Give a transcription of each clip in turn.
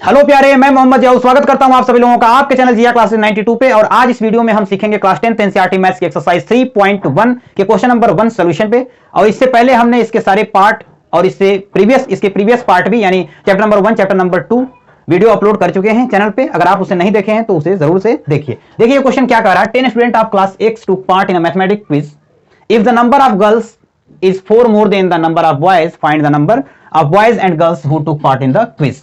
Hello प्यारे, मैं मोहम्मद जाऊ स्वागत करता हूं आप सभी लोगों का आपके चैनल जिया क्लासेस 92 पे। और आज इस वीडियो में हम सीखेंगे क्लास 10th एनसीईआरटी मैथ्स की एक्सरसाइज 3.1 के क्वेश्चन नंबर 1 सॉल्यूशन पे। और इससे पहले हमने इसके सारे पार्ट और इसके प्रीवियस पार्ट भी यानी chapter number 1 chapter number 2 video upload कर चुके हैं चैनल पे। अगर आप उसे नहीं देखे हैं तो उसे जरूर से देखिए। देखिए क्वेश्चन क्या कह रहा है। 10 student of class X took part in a mathematics quiz. If the number of girls is 4 more than the number of boys, find the number of boys and girls who took part in the quiz।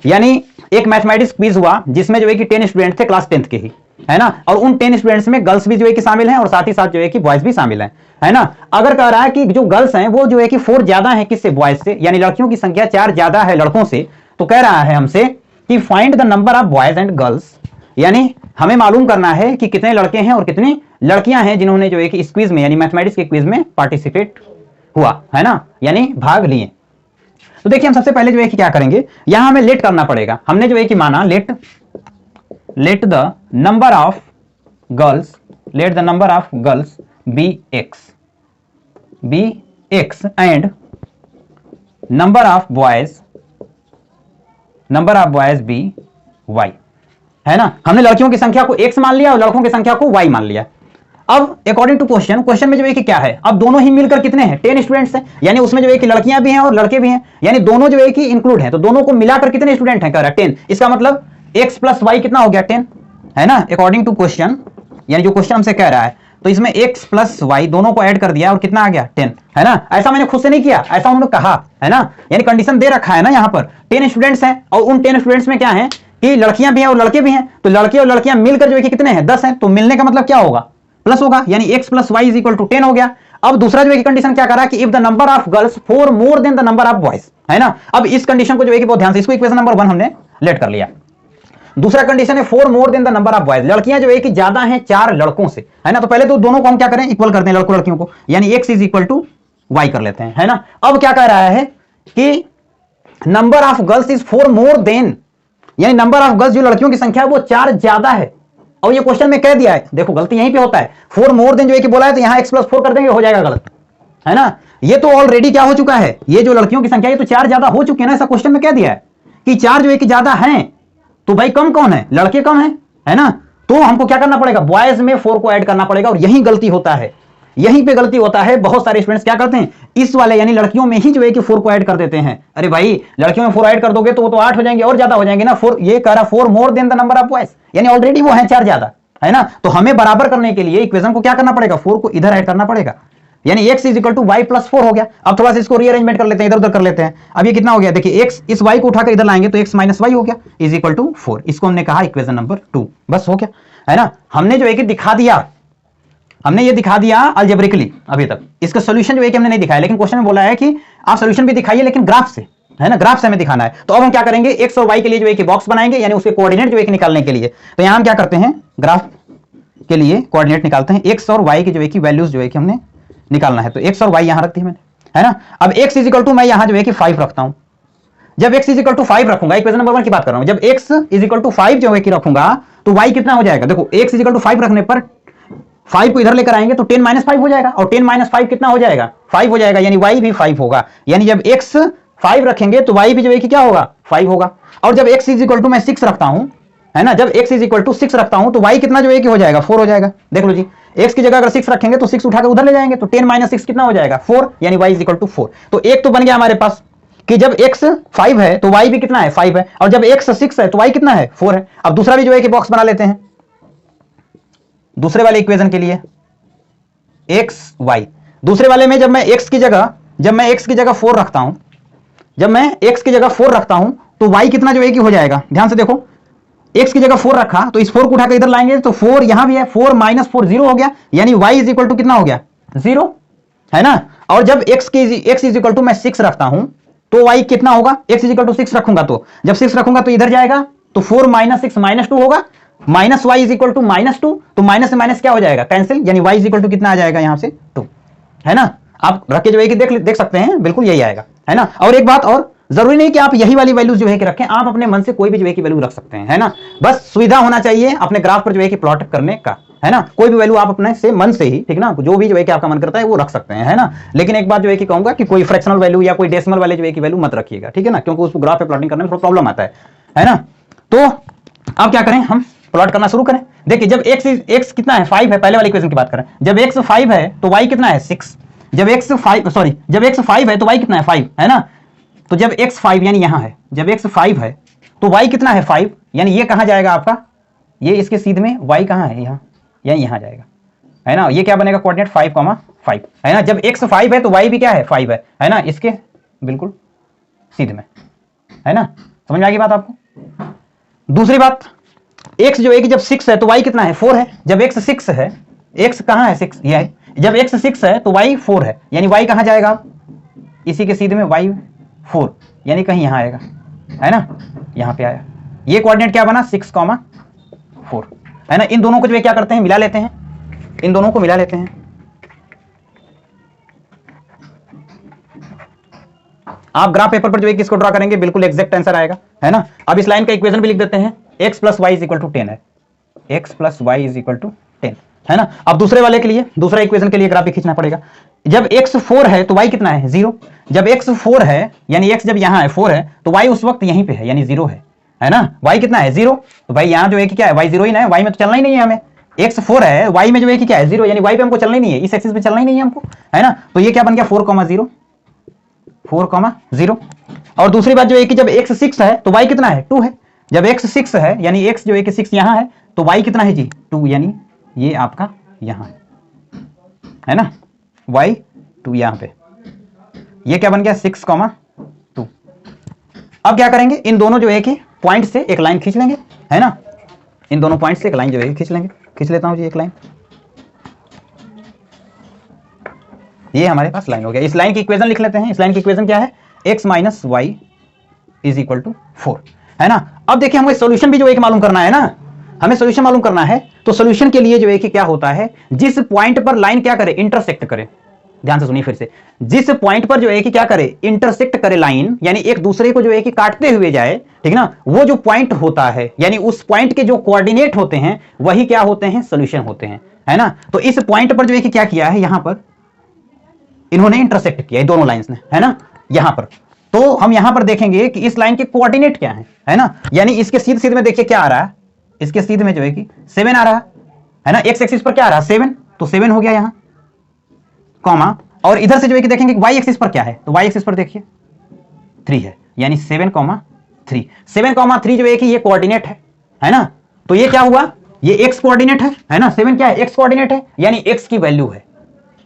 यानी एक mathematics quiz हुआ जिसमें जो है कि 10 student थे class 10th के ही, है ना। और उन 10 स्टूडेंट्स में गर्ल्स भी जो है कि शामिल हैं और साथ ही साथ जो है कि बॉयज भी शामिल हैं, है ना। अगर कह रहा है कि जो गर्ल्स हैं वो जो है कि 4 ज्यादा है किससे, बॉयज से, यानी लड़कियों की संख्या 4 ज्यादा है लड़कों से, तो कह रहा है हमसे कि find the number of boys and girls, यानी हमें मालूम करना है कि कितने लड़के हैं और कितनी लड़कियां हैं जिन्होंने जो है कि इस क्विज में यानी मैथमेटिक्स के क्विज में पार्टिसिपेट हुआ, है ना, यानी भाग लिए। तो देखिए हम सबसे पहले जो है कि क्या करेंगे, यहां हमें लेट करना पड़ेगा। हमने जो है कि माना let the number of girls be x and number of boys be y, है ना। हमने लड़कियों की संख्या को x मान लिया और लड़कों की संख्या को y मान लिया। अब अकॉर्डिंग टू क्वेश्चन में जो है कि क्या है, अब दोनों ही मिलकर कितने हैं, 10 स्टूडेंट्स हैं, यानी उसमें जो है कि लड़कियां भी हैं और लड़के भी हैं, यानी दोनों जो है कि इंक्लूड हैं, तो दोनों को मिलाकर कितने स्टूडेंट हैं, कह रहा है 10। इसका मतलब x प्लस वाई कितना हो गया, 10, है ना। अकॉर्डिंग टू क्वेश्चन, यानी जो क्वेश्चन हमसे कह रहा है, तो इसमें x प्लस वाई दोनों को ऐड कर दिया और कितना आ गया, 10, है ना। ऐसा मैंने खुद से नहीं किया, ऐसा उन्होंने कहा, है ना, यानी कंडीशन दे रखा है ना। यहाँ पर 10 स्टूडेंट्स हैं और उन 10 स्टूडेंट्स में क्या है कि लड़कियां भी हैं और लड़के भी हैं, तो लड़के और लड़कियां मिलकर जो है कि कितने हैं, 10 हैं, तो मिलने का मतलब क्या होगा, प्लस होगा, यानी x plus y is equal to 10 हो गया। अब दूसरा जो है कि कंडीशन क्या कर रहा है कि if the number of girls 4 more than the number of boys, है ना। अब इस कंडीशन को जो है कि बहुत ध्यान से, इसको इक्वेशन नंबर 1 हमने लेट कर लिया। दूसरा कंडीशन है 4 more than the number of boys, लड़कियां जो है कि ज्यादा हैं 4 लड़कों से, है ना। तो पहले तो दोनों को हम क्या करें, इक्वल करते हैं लड़कों लड़कियों को, यानी x is equal to y कर लेते हैं, है ना। अब क्या कह रहा है कि number of girls is 4 more than, यानी नंबर ऑफ गर्ल्स जो लड़कियों की संख्या है वो 4 ज्यादा है। और ये क्वेश्चन में कह दिया है, देखो गलती यहीं पे होता है, 4 मोर देन जो है कि बोला है तो यहां x प्लस 4 कर देंगे, हो जाएगा गलत, है ना। ये तो ऑलरेडी क्या हो चुका है, ये जो लड़कियों की संख्या ये तो 4 ज्यादा हो चुके हैं ना। ऐसा क्वेश्चन में कह दिया है कि 4 जो है कि ज्यादा हैं, तो भाई कम कौन है, लड़के कम है ना। तो हमको क्या करना पड़ेगा, बॉयज में 4 को ऐड करना पड़ेगा। और यही गलती होता है, यहीं पे गलती होता है। बहुत सारे स्टूडेंट्स क्या करते हैं, इस वाले यानी लड़कियों में ही जो है कि 4 को ऐड कर देते हैं। अरे भाई लड़कियों में 4 ऐड कर दोगे तो वो तो 8 हो जाएंगे और ज्यादा हो जाएंगे ना। 4 ये कह रहा 4 more than the number of boys, यानी ऑलरेडी वो है 4 ज्यादा, है ना। तो हमें बराबर करने के लिए इक्वेशन को क्या करना पड़ेगा, 4 को इधर ऐड करना पड़ेगा, यानी x is equal to y plus 4 हो गया। अब थोड़ा सा इसको रीअरेंजमेंट कर लेते हैं, इधर उधर कर लेते हैं। अब ये कितना हो गया, देखिए x इस y को उठाकर इधर लाएंगे तो x माइनस वाई हो गया इज इक्वल टू 4। इसको हमने कहा इक्वेशन नंबर 2, बस हो गया, है ना। हमने जो है कि दिखा दिया, हमने ये दिखा दिया अलजेब्रिकली। अभी तक इसका सोल्यूशन जो है कि हमने नहीं दिखाया, लेकिन क्वेश्चन में बोला है कि आप सोल्यूशन भी दिखाइए लेकिन ग्राफ से, है ना, ग्राफ से हमें दिखाना है। तो अब हम क्या करेंगे, x और y के लिए जो है कि बॉक्स बनाएंगे, यानी उसके कोऑर्डिनेट जो है कि निकालने के लिए। तो यहां हम क्या करते हैं, ग्राफ के लिए कोऑर्डिनेट निकालते हैं, x और y की जो है कि वैल्यूज जो है कि हमने निकालना है। तो x और y यहां रखती है मैंने, है ना। अब x इज इक्वल टू मैं यहां जो है कि 5 रखता हूं। जब x इज इक्वल टू 5 रखूंगा, इक्वेशन नंबर 1 की बात कर रहा हूं, जब x इज इक्वल टू 5 जो है कि रखूंगा तो y कितना हो जाएगा, देखो x इज इक्वल टू 5 रखने पर 5 को इधर लेकर आएंगे तो 10 माइनस 5 हो जाएगा, और 10 माइनस 5 कितना हो जाएगा, 5 हो जाएगा, यानी y भी 5 होगा। यानी जब x 5 रखेंगे तो y भी जो है कि क्या होगा, 5 होगा। और जब x इज इक्वल टू मैं 6 रखता हूं, है ना, जब x इज इक्वल टू 6 रखता हूं तो y कितना जो है कि हो जाएगा, 4 हो जाएगा। देख लो जी, x की जगह अगर 6 रखेंगे तो 6 उठाकर उधर ले जाएंगे तो 10 माइनस 6 कितना हो जाएगा, 4, यानी y इज इक्वल टू 4। तो एक तो बन गया हमारे पास कि जब x 5 है तो y भी कितना है, 5 है, और जब x 6 है तो y कितना है, 4 है। अब दूसरा भी जो है कि बॉक्स बना लेते हैं दूसरे वाले इक्वेशन के लिए, x y। दूसरे वाले में जब मैं x की जगह 4 रखता हूं, जब मैं x की जगह 4 रखता हूं तो y कितना जो है कि हो जाएगा, ध्यान से देखो, x की जगह 4 रखा तो इस 4 को उठाकर इधर लाएंगे तो 4 यहां भी है, 4 माइनस 4 0 हो गया, यानी y इज इक्वल टू कितना हो गया, 0, है ना। और जब x इज इक्वल टू मैं 6 रखता हूं तो y कितना होगा, x इज इक्वल टू 6 रखूंगा तो जब 6 रखूंगा तो इधर जाएगा तो 4 माइनस 6 माइनस 2 होगा, minus y is equal to minus 2, तो माइनस से माइनस क्या हो जाएगा, कैंसिल, यानी y इज इक्वल टू कितना आ जाएगा यहां से 2, है ना। आप रख के जो है कि देख सकते हैं, बिल्कुल यही आएगा, है ना। और एक बात और, जरूरी नहीं कि आप यही वाली वैल्यूज जो है कि रखें, आप अपने मन से कोई भी जो है कि वैल्यू रख सकते हैं, है ना। बस सुविधा होना चाहिए अपने ग्राफ पर जो है कि प्लॉट करने का, है ना। कोई भी वैल्यू आप अपने से मन से ही, ठीक ना, जो भी जो है कि आपका मन करता है वो रख सकते हैं, है ना। लेकिन एक बात जो है कि कहूंगा कि कोई फ्रैक्शनल वैल्यू या कोई डेसिमल वाले जो है कि वैल्यू मत रखिएगा, ठीक है ना, क्योंकि उस ग्राफ पे प्लॉटिंग करने में थोड़ा प्रॉब्लम आता है है ना। तो अब क्या करें, हम प्लॉट करना शुरू करें। देखिए जब x कितना है 5 है, पहले वाले इक्वेशन की बात करें, जब x 5 है तो y कितना है 6, जब x 5 है तो y कितना है 5, है ना। तो जब x 5 यानी यहां है, जब x 5 है तो y कितना है 5, यानी ये कहां जाएगा आपका, ये इसके सीध में y कहां है, यहां, यानी यहां जाएगा, है ना। ये क्या बनेगा कोऑर्डिनेट 5,5, है ना। जब x 5 है तो y भी क्या है 5 है ना, इसके बिल्कुल सीध में, है ना। समझ में आ गई बात आपको। दूसरी बात, x जो है कि जब 6 है तो y कितना है 4 है, जब x 6 है, x कहां है 6, ये है, जब x 6 है तो y 4 है, यानी y कहां जाएगा, इसी के सीधे में y 4, यानी कहीं यहां आएगा, है ना, यहां पे आया। ये कोऑर्डिनेट क्या बना 6,4, है ना। इन दोनों को जो है क्या करते हैं, मिला लेते हैं, इन दोनों को मिला लेते हैं। आप ग्राफ पेपर पर जो है किसको ड्रा करेंगे, बिल्कुल एग्जैक्ट आंसर आएगा, है ना। अब इस लाइन का इक्वेशन भी लिख देते हैं, x + y = 10 है, x + y = 10, है ना। अब दूसरे वाले के लिए, दूसरा इक्वेशन के लिए ग्राफ भी खींचना पड़ेगा। जब x 4 है तो y कितना है 0, जब x 4 है यानी x जब यहां है 4 है तो y उस वक्त यहीं पे है, यानी 0 है ना। y कितना है 0, तो भाई यहां जो है कि क्या है y 0 ही ना है, y में तो चलना ही नहीं है हमें, x 4 है, y में जो है कि क्या है 0, यानी y पे हमको चलना ही नहीं है, इस एक्सिस पे चलना ही नहीं है हमको, है ना। तो ये क्या बन गया 4,0, 4,0। और दूसरी बात जो है कि जब x 6 है तो y कितना है 2 है, जब x 6 है यानी x जो है कि 6 यहां है तो y कितना है जी 2, यानी ये आपका यहां है ना, y 2 यहां पे, ये क्या बन गया 6,2। अब क्या करेंगे, इन दोनों जो है कि पॉइंट से एक लाइन खींच लेंगे, है ना, इन दोनों पॉइंट से एक लाइन जो है खींच लेंगे, खींच लेता हूं जी एक लाइन, ये हमारे पास लाइन हो गया। इस लाइन की इक्वेशन लिख लेते हैं, इस लाइन की इक्वेशन क्या है, x - y = 4, है ना। अब देखिए हमें सॉल्यूशन भी जो एक मालूम करना है ना, हमें सॉल्यूशन मालूम करना है, तो सॉल्यूशन के लिए जो है कि क्या होता है, जिस पॉइंट पर लाइन क्या करे इंटरसेक्ट करे, ध्यान से सुनिए फिर से, जिस पॉइंट पर जो है कि क्या करे इंटरसेक्ट करे लाइन, यानी एक दूसरे को जो है कि काटते हुए जाए, ठीक ना, वो जो पॉइंट होता है, यानी उस पॉइंट के जो कोऑर्डिनेट होते हैं वही क्या होते हैं, सॉल्यूशन होते हैं, है ना। तो इस पॉइंट पर जो है कि क्या किया है, यहां पर इन्होंने इंटरसेक्ट किया, दोनों लाइंस ने, है ना, यहां पर। तो हम यहां पर देखेंगे कि इस लाइन के कोऑर्डिनेट क्या है ना, यानी इसके सीध में देखिए क्या आ रहा है, इसके सीध में जो है कि 7 आ रहा है ना, एक्स एक्सिस पर क्या आ रहा है 7, तो 7 हो गया यहां, कॉमा, और इधर से जो है कि देखेंगे वाई एक्सिस पर क्या है, तो वाई एक्सिस पर देखिए 3 है, यानी 7,3, 7,3 जो है कि ये कोऑर्डिनेट है ना। तो ये क्या हुआ, ये एक्स कोऑर्डिनेट है ना, 7 क्या है एक्स कोऑर्डिनेट है, यानी एक्स की वैल्यू है,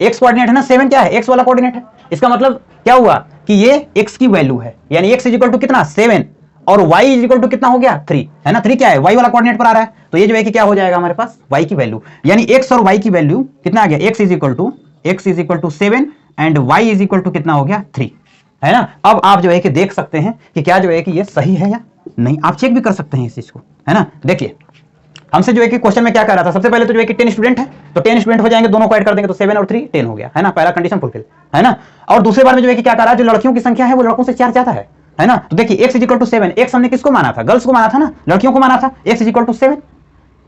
एक्स कोऑर्डिनेट है ना, 7 क्या है एक्स वाला कोऑर्डिनेट है, इसका मतलब क्या हुआ कि ये x की वैल्यू है, यानी x = कितना 7 और y = कितना हो गया 3, है ना, 3 क्या है y वाला कोऑर्डिनेट पर आ रहा है, तो ये जो है कि क्या हो जाएगा हमारे पास y की वैल्यू, यानी x और y की वैल्यू कितना आ गया, x = 7 एंड y = कितना हो गया 3, है ना। अब आप जो है कि देख सकते हैं कि क्या जो है कि ये सही है या नहीं, आप चेक भी कर सकते हैं इस चीज को, है ना। देखिए हमसे जो है कि क्वेश्चन में क्या कह रहा था, सबसे पहले तो जो है कि 10 स्टूडेंट है, तो 10 स्टूडेंट हो जाएंगे, दोनों को ऐड कर देंगे तो 7 और 3 10 हो गया, है ना, पहला कंडीशन फुलफिल, है ना। और दूसरे बार में जो है कि क्या कह रहा है, जो लड़कियों की संख्या है वो लड़कों से 4 ज्यादा है ना। तो देखिए x = 7, x हमने किसको माना था, गर्ल्स को माना था ना, लड़कियों को माना था, x = 7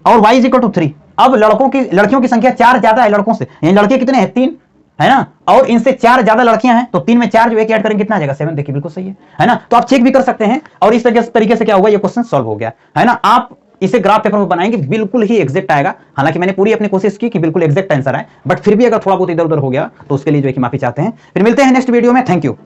और y = 3। अब लड़कियों की संख्या 4 ज्यादा है लड़कों से, यानी लड़के कितने हैं 3, है ना, और इनसे 4 ज्यादा लड़कियां हैं, तो 3 में 4 जो है कि ऐड करेंगे कितना आ जाएगा 7, देखिए बिल्कुल सही है ना। तो आप चेक भी कर सकते हैं, और इस तरीके से क्या हुआ, ये क्वेश्चन सॉल्व हो गया, है ना। आप इसे ग्राफ पेपर में बनाएंगे बिल्कुल ही एग्जैक्ट आएगा, हालांकि मैंने पूरी अपनी कोशिश की कि बिल्कुल एग्जैक्ट आंसर आए, बट फिर भी अगर थोड़ा बहुत इधर उधर हो गया तो उसके लिए जो है कि माफी चाहते हैं। फिर मिलते हैं नेक्स्ट वीडियो में, थैंक यू।